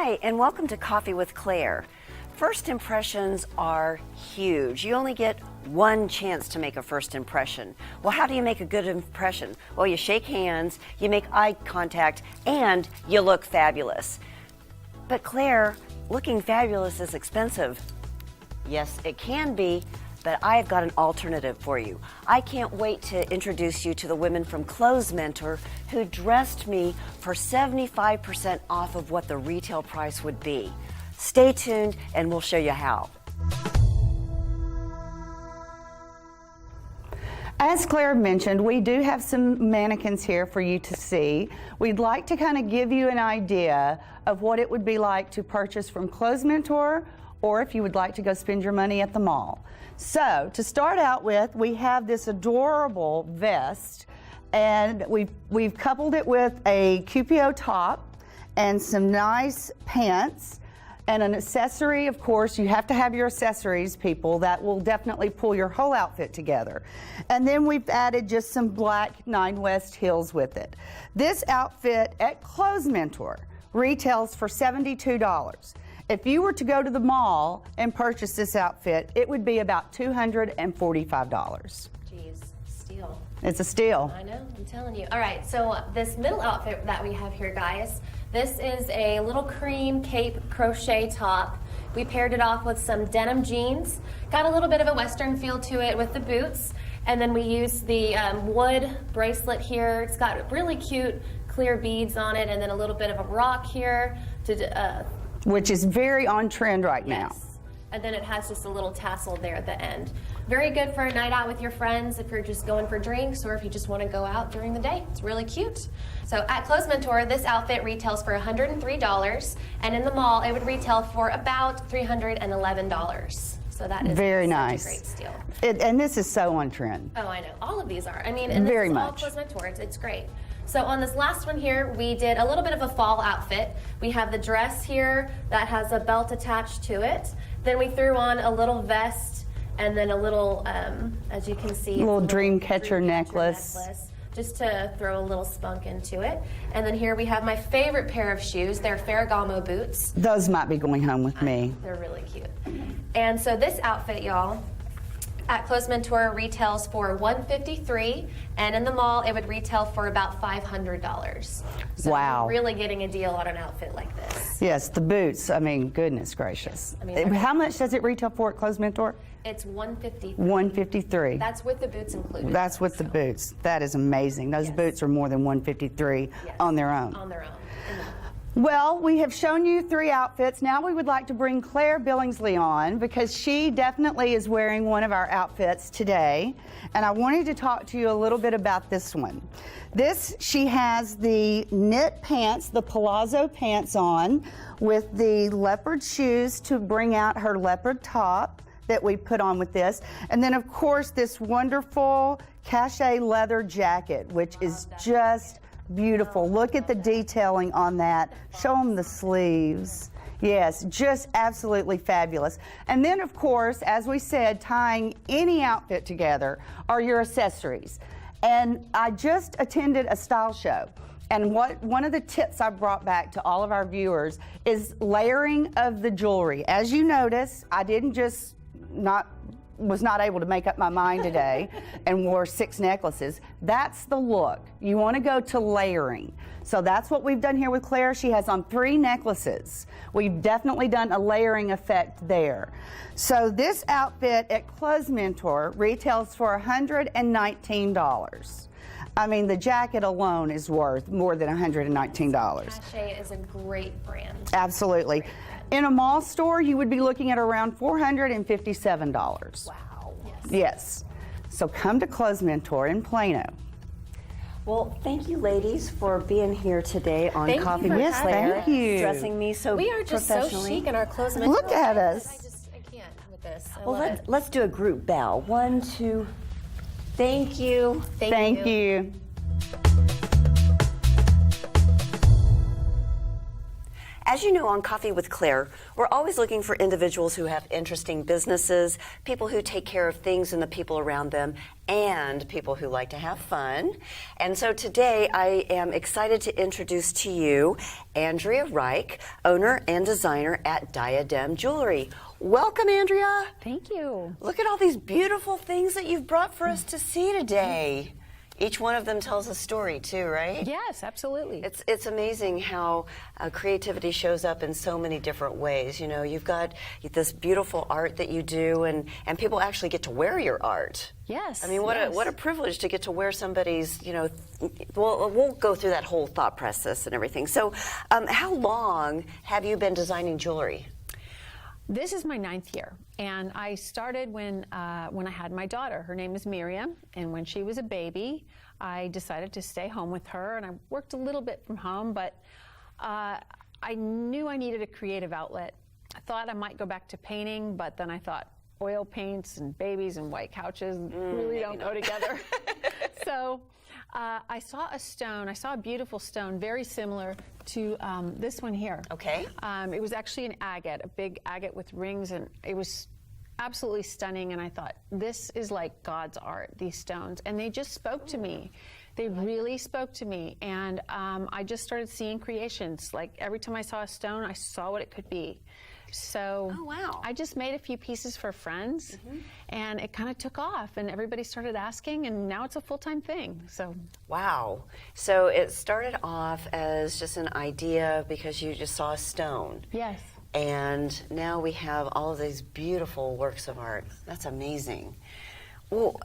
Hi, and welcome to Coffee with Claire. First impressions are huge. You only get one chance to make a first impression. Well, how do you make a good impression? Well, you shake hands, you make eye contact, and you look fabulous. But Claire, looking fabulous is expensive. Yes, it can be, but I've got an alternative for you. I can't wait to introduce you to the women from Clothes Mentor who dressed me for 75% off of what the retail price would be. Stay tuned and we'll show you how. As Claire mentioned, we do have some mannequins here for you to see. We'd like to kind of give you an idea of what it would be like to purchase from Clothes Mentor, or if you would like to go spend your money at the mall. So to start out with, we have this adorable vest, and we've coupled it with a QPO top and some nice pants and an accessory. Of course, you have to have your accessories, people. That will definitely pull your whole outfit together. And then we've added just some black 9 West heels with it. This outfit at Clothes Mentor retails for $72. If you were to go to the mall and purchase this outfit, it would be about $245. Geez, steal. It's a steal. I know, I'm telling you. All right, so this middle outfit that we have here, guys, this is a little cream cape crochet top. We paired it off with some denim jeans. Got a little bit of a Western feel to it with the boots. And then we used the wood bracelet here. It's got really cute clear beads on it, and then a little bit of a rock here to which is very on trend right now. Yes. And then it has just a little tassel there at the end. Very good for a night out with your friends if you're just going for drinks or if you just want to go out during the day. It's really cute. So at Clothes Mentor, this outfit retails for $103, and in the mall it would retail for about $311. So that is very such nice. A great steal. And this is so on trend. Oh, I know. All of these are. I mean, and this very is all much. Clothes Mentor. It's great. So on this last one here, we did a little bit of a fall outfit. We have the dress here that has a belt attached to it. Then we threw on a little vest and then a little, as you can see, a little dream catcher necklace. Just to throw a little spunk into it. And then here we have my favorite pair of shoes. They're Ferragamo boots. Those might be going home with me. They're really cute. And so this outfit, y'all, at Clothes Mentor retails for $153, and in the mall it would retail for about $500. So wow. You're really getting a deal on an outfit like this. Yes, the boots, I mean, goodness gracious. I mean, how much does it retail for at Clothes Mentor? It's $153. $153. That's with the boots included. That's with the boots. That is amazing. Those boots are more than $153 on their own. On their own. Well, we have shown you 3 outfits. Now we would like to bring Claire Billingsley on because she definitely is wearing one of our outfits today. And I wanted to talk to you a little bit about this one. She has the knit pants, the palazzo pants on with the leopard shoes to bring out her leopard top that we put on with this. And then of course this wonderful cachet leather jacket, which is just beautiful. Look at the detailing on that. Show them the sleeves. Yes, just absolutely fabulous. And then, of course, as we said, tying any outfit together are your accessories. And I just attended a style show. And one of the tips I brought back to all of our viewers is layering of the jewelry. As you notice, I didn't just was not able to make up my mind today and wore 6 necklaces. That's the look. You want to go to layering. So that's what we've done here with Claire. She has on 3 necklaces. We've definitely done a layering effect there. So this outfit at Clothes Mentor retails for $119. I mean, the jacket alone is worth more than $119. Cachet is a great brand. Absolutely. In a mall store, you would be looking at around $457. Wow. Yes. So come to Clothes Mentor in Plano. Well, thank you, ladies, for being here today on Coffee with Claire. Thank you. Dressing me so We are just so professionally. chic in our Clothes Mentor. Look at us. I can't with this. I Well, love let's do a group bow. 1, 2. Thank you. it. Thank you. As you know, on Coffee with Claire, we're always looking for individuals who have interesting businesses, people who take care of things and the people around them, and people who like to have fun. And so today I am excited to introduce to you Andrea Reich, owner and designer at DIADEM Jewelry. Welcome, Andrea. Thank you. Look at all these beautiful things that you've brought for us to see today. Each one of them tells a story too, right? Yes, absolutely. It's amazing how creativity shows up in so many different ways. You know, you've got this beautiful art that you do, and people actually get to wear your art. Yes. I mean, what a privilege to get to wear somebody's, you know, we'll go through that whole thought process and everything. So how long have you been designing jewelry? This is my 9th year, and I started when I had my daughter. Her name is Miriam, and when she was a baby, I decided to stay home with her, and I worked a little bit from home, but I knew I needed a creative outlet. I thought I might go back to painting, but then I thought oil paints and babies and white couches really don't go together. So I saw a stone, I saw a beautiful stone very similar to this one here. Okay. It was actually an agate, a big agate with rings, and it was absolutely stunning, and I thought, this is like God's art, these stones, and they just spoke to me. They really spoke to me, and I just started seeing creations. Like every time I saw a stone, I saw what it could be. So I just made a few pieces for friends, and it kind of took off, and everybody started asking, and now it's a full-time thing. So wow. So it started off as just an idea because you just saw a stone. yes. And now we have all of these beautiful works of art. That's amazing. Well,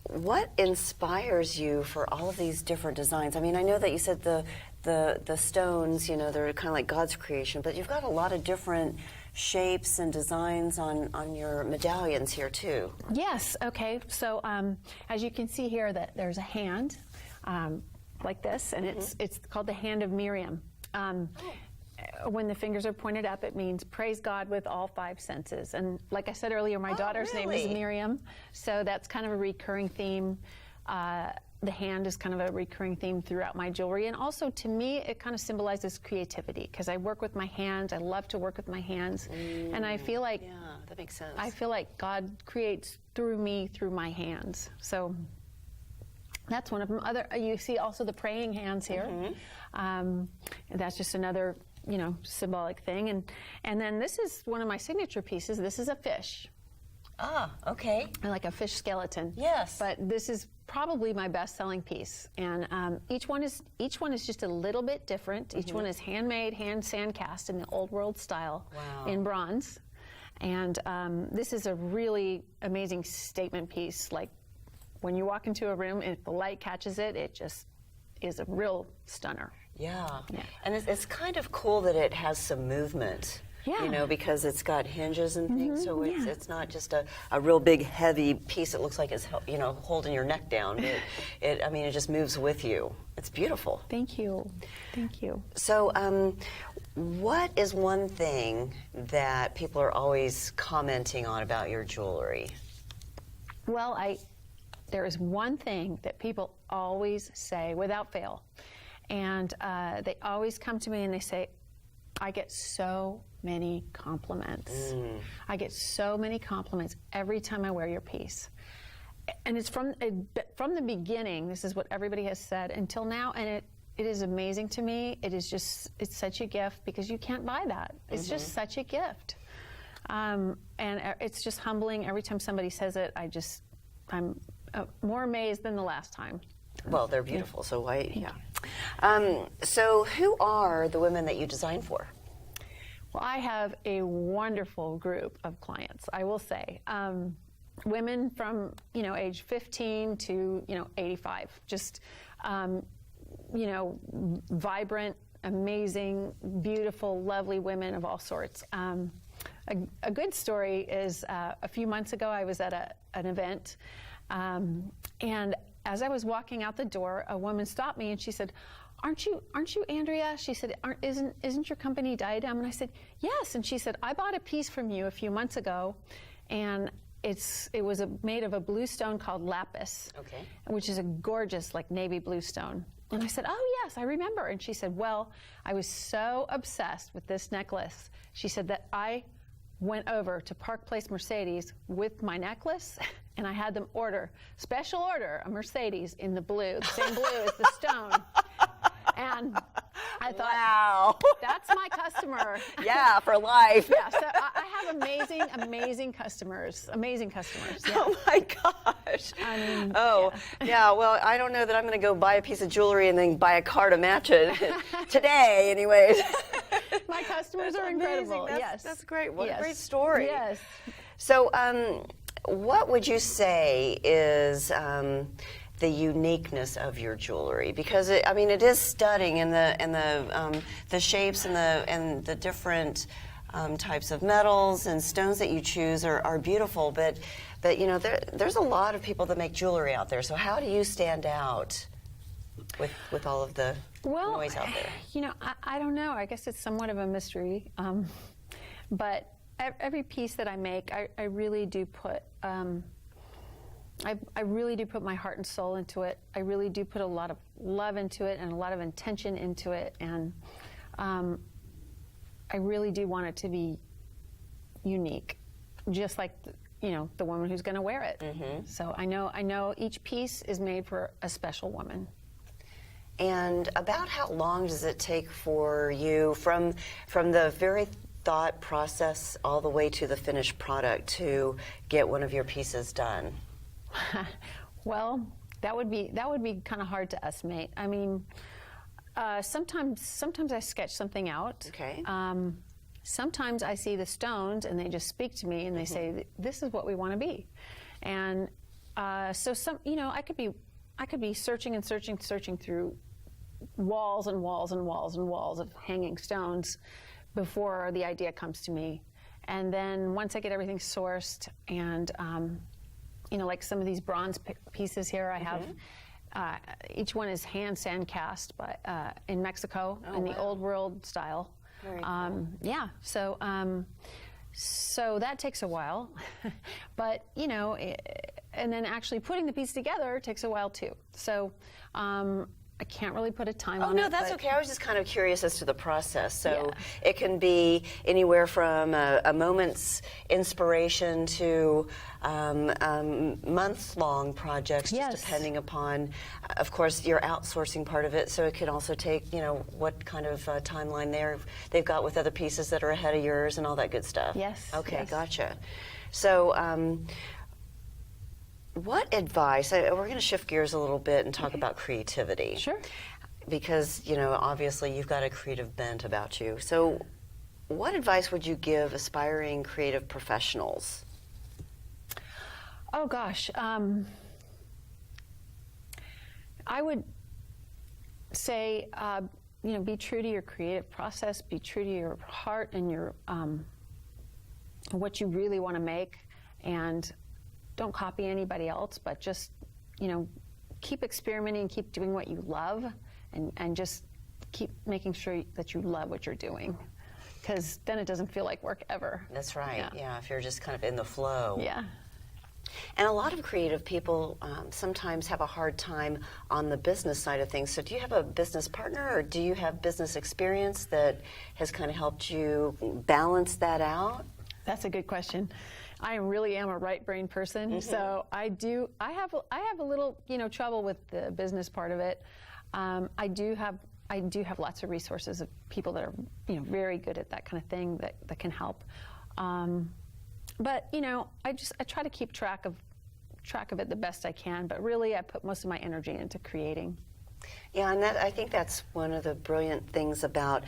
what inspires you for all of these different designs? I mean, I know that you said the stones, you know, they're kind of like God's creation, but you've got a lot of different shapes and designs on your medallions here too. Yes, okay. So as you can see here, that there's a hand like this, and it's called the hand of Miriam. When the fingers are pointed up, it means praise God with all 5 senses. And like I said earlier, my daughter's name is Miriam, so that's kind of a recurring theme. The hand is kind of a recurring theme throughout my jewelry. And also, to me, it kind of symbolizes creativity, because I work with my hands. I love to work with my hands. And I feel like, Yeah, that makes sense. I feel like God creates through me, through my hands. So that's one of them. You see also the praying hands here. And that's just another, you know, symbolic thing. And then this is one of my signature pieces. This is a fish. Ah, okay. Like a fish skeleton. Yes. But this is probably my best-selling piece. And each one is just a little bit different. Each one is handmade, hand sand cast in the old world style in bronze. And this is a really amazing statement piece. Like when you walk into a room, if the light catches it, it just is a real stunner. Yeah. And it's kind of cool that it has some movement. Yeah. You know, because it's got hinges and things, so it's not just a real big heavy piece that looks like it's, you know, holding your neck down. I mean, it just moves with you. It's beautiful. Thank you. Thank you. So what is one thing that people are always commenting on about your jewelry? Well, there is one thing that people always say without fail, and they always come to me and they say, I get so many compliments. I get so many compliments every time I wear your piece. And it's from the beginning, this is what everybody has said until now, and it is amazing to me. It is just, it's such a gift because you can't buy that. It's just such a gift. And it's just humbling every time somebody says it. I'm more amazed than the last time. Well, they're beautiful, so why, so who are the women that you design for? Well, I have a wonderful group of clients, I will say. Women from, you know, age 15 to, you know, 85. Just, you know, vibrant, amazing, beautiful, lovely women of all sorts. A good story is a few months ago I was at an event, and as I was walking out the door, a woman stopped me and she said, aren't you Andrea? She said, isn't your company DIADEM? And I said, yes. And she said, I bought a piece from you a few months ago, and it was made of a blue stone called lapis, which is a gorgeous, like, navy blue stone. And I said, oh, yes, I remember. And she said, well, I was so obsessed with this necklace. She said that I went over to Park Place Mercedes with my necklace, and I had them special order a Mercedes in the blue, the same blue as the stone. And I thought, wow, that's my customer. Yeah, for life. Yeah, so I have amazing customers. Amazing customers. Yeah. Oh my gosh. Yeah. Well, I don't know that I'm going to go buy a piece of jewelry and then buy a car to match it today, anyways. My customers are incredible. Yes, that's great. What a great story. Yes. So, what would you say is the uniqueness of your jewelry? Because it is stunning, and the shapes and the different types of metals and stones that you choose are beautiful. But there's a lot of people that make jewelry out there. So how do you stand out with all of the noise out there? I don't know. I guess it's somewhat of a mystery. But every piece that I make, I really do put. I really do put my heart and soul into it. I really do put a lot of love into it and a lot of intention into it, and I really do want it to be unique, just like the woman who's going to wear it. Mm-hmm. So I know each piece is made for a special woman. And about how long does it take for you from the very thought process all the way to the finished product to get one of your pieces done? Well, that would be kind of hard to estimate. I mean, sometimes I sketch something out. Okay. Sometimes I see the stones and they just speak to me and they say, "This is what we want to be," and so I could be searching through walls and walls and walls and walls of hanging stones before the idea comes to me, and then once I get everything sourced and like some of these bronze pieces here I have, each one is hand sand cast in Mexico in the old world style. Very cool. Yeah, so that takes a while, but and then actually putting the piece together takes a while too. So I can't really put a time on it. Oh, no, that's okay. I was just kind of curious as to the process. So it can be anywhere from a moment's inspiration to month-long projects, just depending upon, of course, your outsourcing part of it. So it can also take, what kind of timeline they've got with other pieces that are ahead of yours and all that good stuff. Yes. Okay, gotcha. So what advice, we're going to shift gears a little bit and talk about creativity. Sure. Because, obviously you've got a creative bent about you. So what advice would you give aspiring creative professionals? Oh, gosh. I would say, be true to your creative process, be true to your heart and your what you really want to make, and don't copy anybody else, but just, keep experimenting, keep doing what you love, and just keep making sure that you love what you're doing, because then it doesn't feel like work ever. That's right. Yeah, if you're just kind of in the flow. Yeah. And a lot of creative people sometimes have a hard time on the business side of things. So do you have a business partner, or do you have business experience that has kind of helped you balance that out? That's a good question. I really am a right-brain person, so I have a little trouble with the business part of it. I do have lots of resources of people that are very good at that kind of thing that can help. But I try to keep track of it the best I can. But really, I put most of my energy into creating. Yeah, and I think that's one of the brilliant things about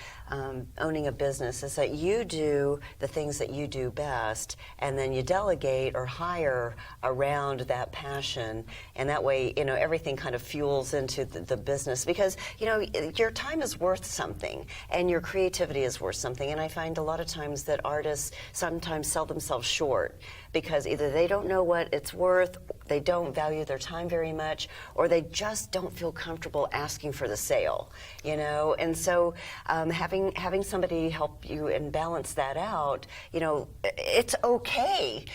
owning a business, is that you do the things that you do best, and then you delegate or hire around that passion, and that way, everything kind of fuels into the business, because, your time is worth something, and your creativity is worth something, and I find a lot of times that artists sometimes sell themselves short, because either they don't know what it's worth, they don't value their time very much, or they just don't feel comfortable people asking for the sale, you know, and so having somebody help you and balance that out, you know, it's okay.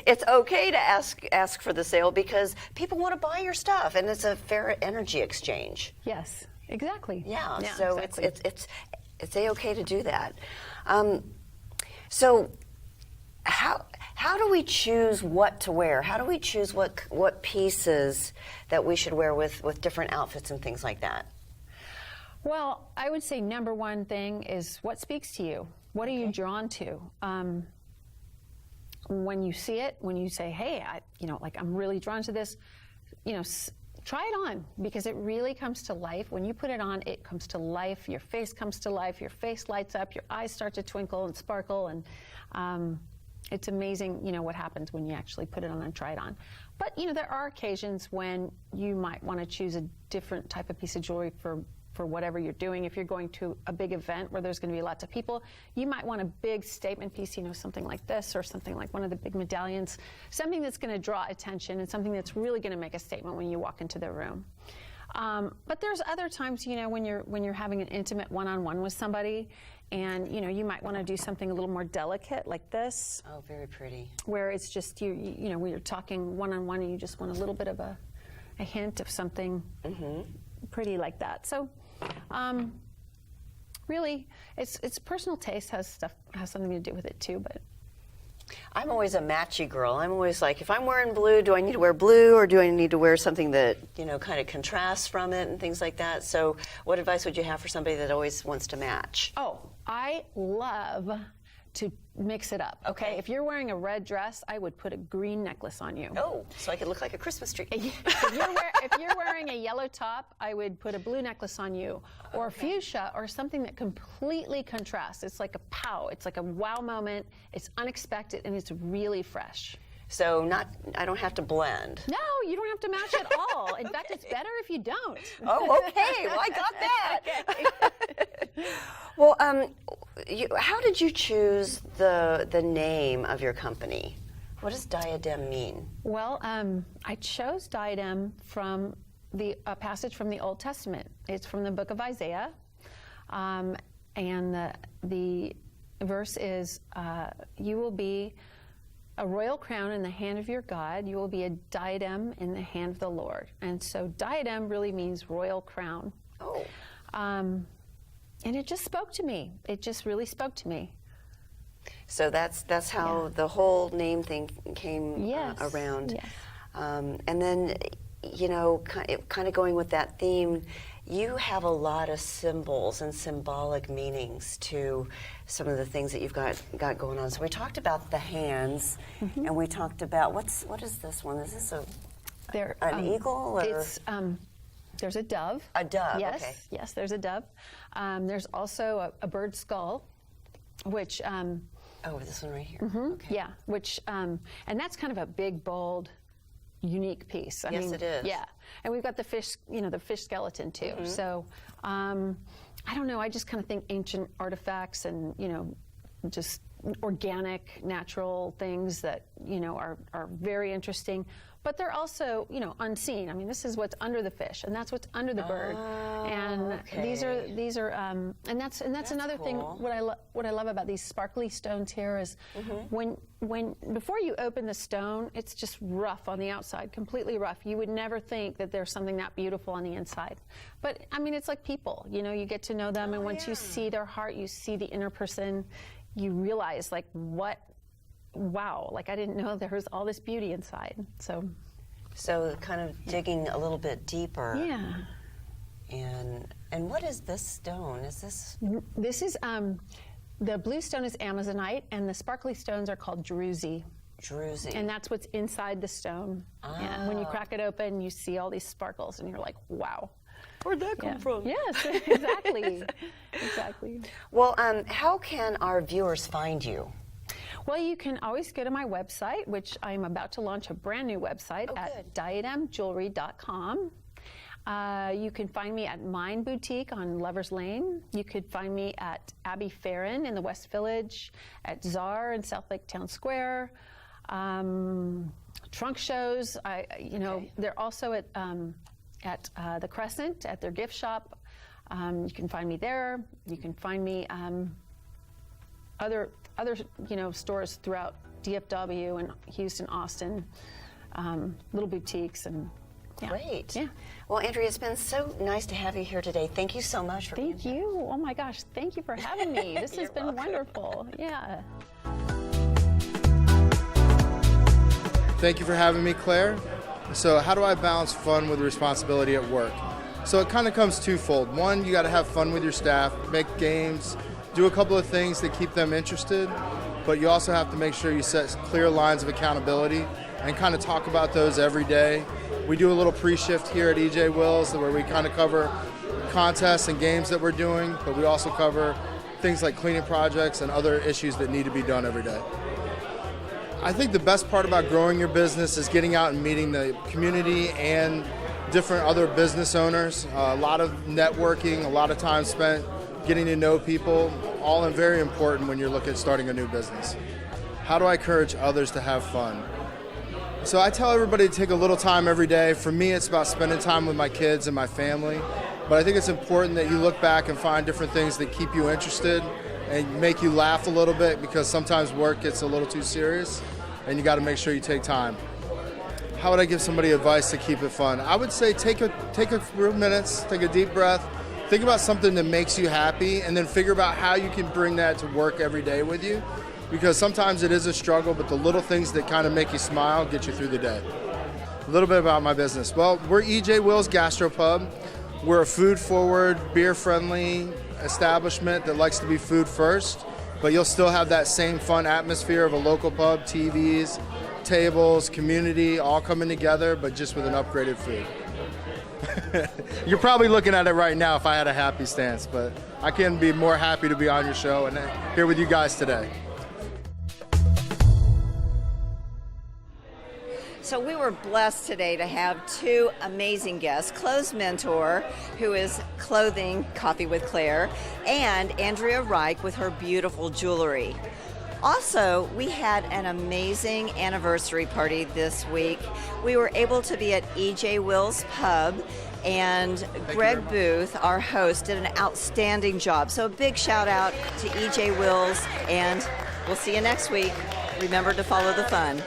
It's okay to ask for the sale because people want to buy your stuff, and it's a fair energy exchange. Yes, exactly. Yeah, so exactly. it's a-okay to do that. So how do we choose what to wear? How do we choose what pieces that we should wear with different outfits and things like that? Well, I would say number one thing is what speaks to you. What are you drawn to? When you see it, when you say, hey, I'm really drawn to this, try it on, because it really comes to life. When you put it on, it comes to life. Your face comes to life. Your face lights up. Your eyes start to twinkle and sparkle. And it's amazing, what happens when you actually put it on and try it on. But, there are occasions when you might want to choose a different type of piece of jewelry for whatever you're doing. If you're going to a big event where there's going to be lots of people, you might want a big statement piece, something like this, or something like one of the big medallions, something that's going to draw attention and something that's really going to make a statement when you walk into the room. But there's other times, when you're having an intimate one-on-one with somebody, and you might want to do something a little more delicate, like this. Oh, very pretty. Where it's just when you're talking one-on-one, and you just want a little bit of a hint of something pretty like that. So, really, it's personal taste has something to do with it too, but. I'm always a matchy girl. I'm always like, if I'm wearing blue, do I need to wear blue, or do I need to wear something that, kind of contrasts from it and things like that? So what advice would you have for somebody that always wants to match? Oh, I love to mix it up, okay? If you're wearing a red dress, I would put a green necklace on you. Oh, so I could look like a Christmas tree. If you're wearing a yellow top, I would put a blue necklace on you, or fuchsia, or something that completely contrasts. It's like a pow. It's like a wow moment. It's unexpected, and it's really fresh. So I don't have to blend. No, you don't have to match at all. In fact, it's better if you don't. Oh, okay. Well, I got that. Well, how did you choose the name of your company? What does DIADEM mean? Well, I chose DIADEM from a passage from the Old Testament. It's from the book of Isaiah, and the verse is, "You will be a royal crown in the hand of your God. You will be a diadem in the hand of the Lord." And so diadem really means royal crown. Oh. And it just spoke to me. It just really spoke to me. So that's how the whole name thing came around. Yes. And then, kind of going with that theme, you have a lot of symbols and symbolic meanings to some of the things that you've got going on. So we talked about the hands, and we talked about what is this one? Is this an eagle? Or? It's there's a dove. A dove. Yes, okay. Yes, there's a dove. There's also a bird skull, which. Oh, this one right here. Okay. Yeah, which and that's kind of a big, bold, unique piece. I mean, it is. Yeah, and we've got the fish, the fish skeleton too. So, I don't know. I just kind of think ancient artifacts and just organic, natural things that are very interesting. But they're also unseen. I mean, this is what's under the fish, and that's what's under the bird. And these are and that's another cool. thing. What I love about these sparkly stones here is when before you open the stone, it's just rough on the outside, completely rough. You would never think that there's something that beautiful on the inside. But I mean, it's like people. You get to know them, and once you see their heart, you see the inner person. You realize wow, I didn't know there was all this beauty inside. So kind of digging a little bit deeper. Yeah. And what is this stone? Is this? This is the blue stone is Amazonite, and the sparkly stones are called druzy. Druzy. And that's what's inside the stone. And when you crack it open, you see all these sparkles, and you're like, wow. Where'd that come from? Yes, exactly. Exactly. Well, how can our viewers find you? Well, you can always go to my website, which I'm about to launch a brand new website at diademjewelry.com. You can find me at Mine Boutique on Lovers Lane. You could find me at Abbey Farron in the West Village, at Czar in South Lake Town Square. Trunk shows, they're also at at the Crescent at their gift shop. You can find me there. You can find me other stores throughout DFW and Houston, Austin, little boutiques and. Yeah. Great. Yeah. Well, Andrea, it's been so nice to have you here today. Thank you so much for being here. Thank you. Oh my gosh, thank you for having me. This has been wonderful. Yeah. Thank you for having me, Claire. So how do I balance fun with responsibility at work? So it kind of comes twofold. One, you got to have fun with your staff, make games, do a couple of things that keep them interested, but you also have to make sure you set clear lines of accountability and kind of talk about those every day. We do a little pre-shift here at EJ Wills where we kind of cover contests and games that we're doing, but we also cover things like cleaning projects and other issues that need to be done every day. I think the best part about growing your business is getting out and meeting the community and different other business owners. A lot of networking, a lot of time spent getting to know people, all very important when you're looking at starting a new business. How do I encourage others to have fun? So I tell everybody to take a little time every day. For me, it's about spending time with my kids and my family. But I think it's important that you look back and find different things that keep you interested and make you laugh a little bit, because sometimes work gets a little too serious and you got to make sure you take time. How would I give somebody advice to keep it fun? I would say take a few minutes, take a deep breath, think about something that makes you happy, and then figure out how you can bring that to work every day with you. Because sometimes it is a struggle, but the little things that kind of make you smile get you through the day. A little bit about my business. Well, we're EJ Wills GastroPub. We're a food-forward, beer-friendly establishment that likes to be food first, but you'll still have that same fun atmosphere of a local pub, TVs, tables, community, all coming together, but just with an upgraded food. You're probably looking at it right now if I had a happy stance, but I can't be more happy to be on your show and here with you guys today. So we were blessed today to have two amazing guests, Clothes Mentor, who is clothing Coffee with Claire, and Andrea Reich with her beautiful jewelry. Also, we had an amazing anniversary party this week. We were able to be at EJ Wills Pub, and Greg Booth, our host, did an outstanding job. So a big shout out to EJ Wills, and we'll see you next week. Remember to follow the fun.